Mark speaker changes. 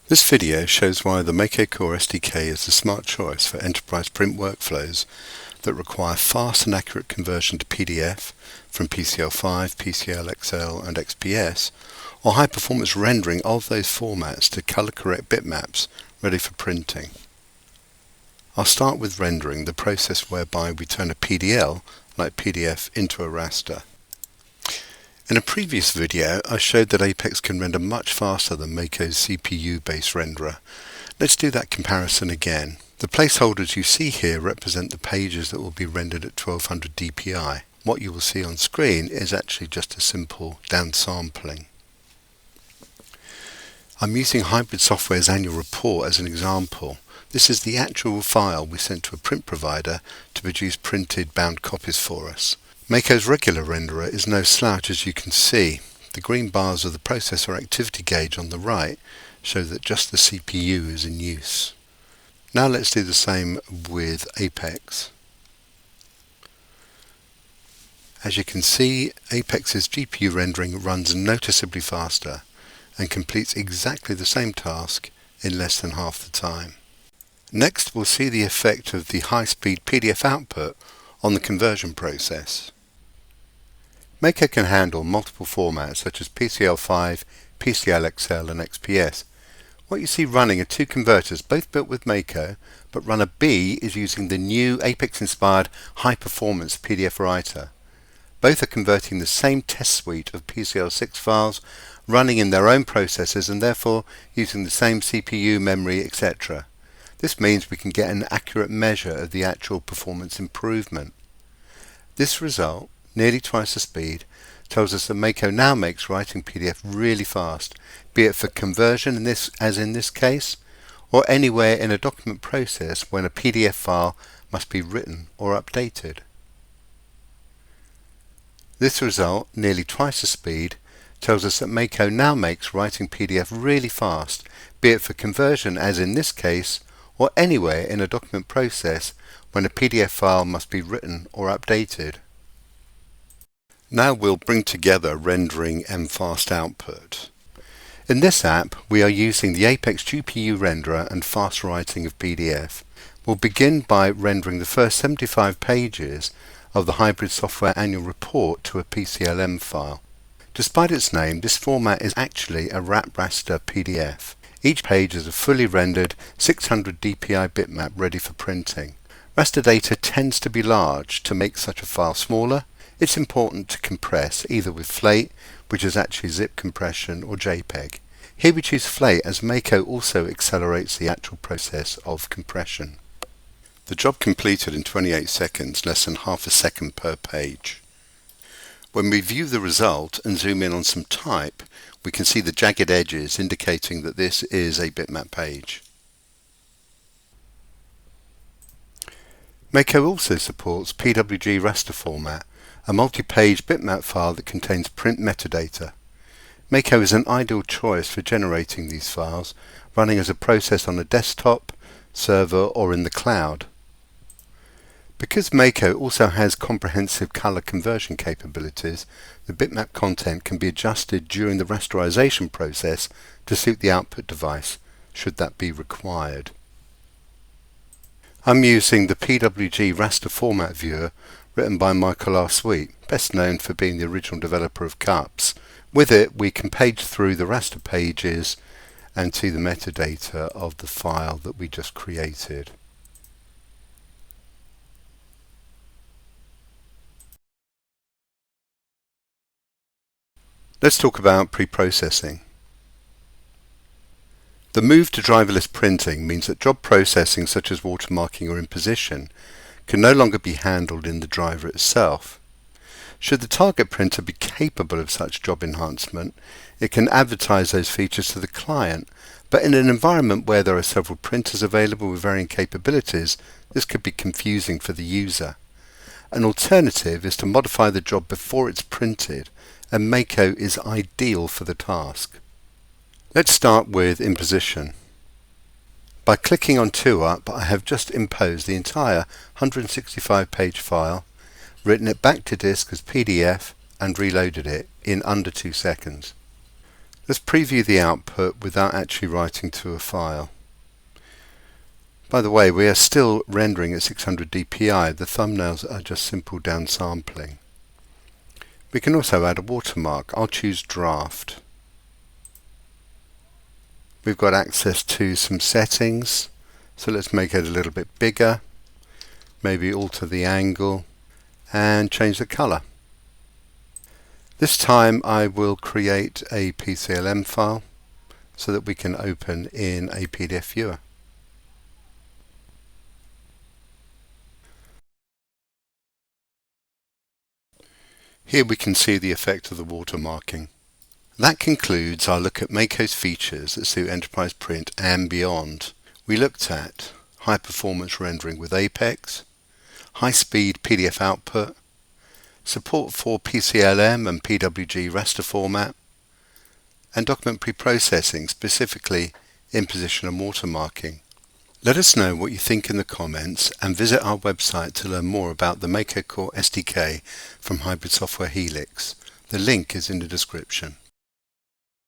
Speaker 1: This video shows why the Mako Core SDK is the smart choice for enterprise print workflows that require fast and accurate conversion to PDF from PCL5, PCL XL and XPS, or high-performance rendering of those formats to color-correct bitmaps ready for printing. I'll start with rendering, the process whereby we turn a PDL, like PDF, into a raster. In a previous video, I showed that Apex can render much faster than Mako's CPU-based renderer. Let's do that comparison again. The placeholders you see here represent the pages that will be rendered at 1200 dpi. What you will see on screen is actually just a simple downsampling. I'm using Hybrid Software's annual report as an example. This is the actual file we sent to a print provider to produce printed bound copies for us. Mako's regular renderer is no slouch, as you can see. The green bars of the processor activity gauge on the right show that just the CPU is in use. Now let's do the same with Apex. As you can see, Apex's GPU rendering runs noticeably faster and completes exactly the same task in less than half the time. Next, we'll see the effect of the high-speed PDF output on the conversion process. Mako can handle multiple formats such as PCL5, PCL XL and XPS. What you see running are two converters, both built with Mako, but runner B is using the new Apex-inspired high-performance PDF writer. Both are converting the same test suite of PCL6 files, running in their own processors and therefore using the same CPU, memory, etc. This means we can get an accurate measure of the actual performance improvement. This result, nearly twice the speed, tells us that Mako now makes writing PDF really fast, be it for conversion as in this case, or anywhere in a document process when a PDF file must be written or updated. This result, nearly twice the speed, tells us that Mako now makes writing PDF really fast, be it for conversion as in this case, or anywhere in a document process when a PDF file must be written or updated. Now we'll bring together rendering and fast output. In this app, we are using the Apex GPU renderer and fast writing of PDF. We'll begin by rendering the first 75 pages of the Hybrid Software annual report to a PCLM file. Despite its name, this format is actually a wrap raster PDF. Each page is a fully rendered 600 dpi bitmap ready for printing. Raster data tends to be large. To make such a file smaller, it's important to compress either with Flate, which is actually zip compression, or JPEG. Here we choose Flate as Mako also accelerates the actual process of compression. The job completed in 28 seconds, less than half a second per page. When we view the result and zoom in on some type, we can see the jagged edges indicating that this is a bitmap page. Mako also supports PWG Raster Format, a multi-page bitmap file that contains print metadata. Mako is an ideal choice for generating these files, running as a process on a desktop, server or in the cloud. Because Mako also has comprehensive color conversion capabilities, the bitmap content can be adjusted during the rasterization process to suit the output device, should that be required. I'm using the PWG Raster Format viewer written by Michael R. Sweet, best known for being the original developer of Cups. With it, we can page through the raster pages and see the metadata of the file that we just created. Let's talk about pre-processing. The move to driverless printing means that job processing such as watermarking or imposition can no longer be handled in the driver itself. Should the target printer be capable of such job enhancement, it can advertise those features to the client, but in an environment where there are several printers available with varying capabilities, this could be confusing for the user. An alternative is to modify the job before it's printed, and Mako is ideal for the task. Let's start with imposition. By clicking on 2UP, I have just imposed the entire 165-page file, written it back to disk as PDF, and reloaded it in under 2 seconds. Let's preview the output without actually writing to a file. By the way, we are still rendering at 600 dpi. The thumbnails are just simple downsampling. We can also add a watermark. I'll choose draft. We've got access to some settings, so let's make it a little bit bigger, maybe alter the angle and change the color. This time I will create a PCLM file so that we can open in a PDF viewer. Here we can see the effect of the watermarking. That concludes our look at Mako's features that suit enterprise print and beyond. We looked at high performance rendering with Apex, high speed PDF output, support for PCLM and PWG Raster Format, and document preprocessing, specifically imposition and watermarking. Let us know what you think in the comments and visit our website to learn more about the Mako Core SDK from Hybrid Software Helix. The link is in the description.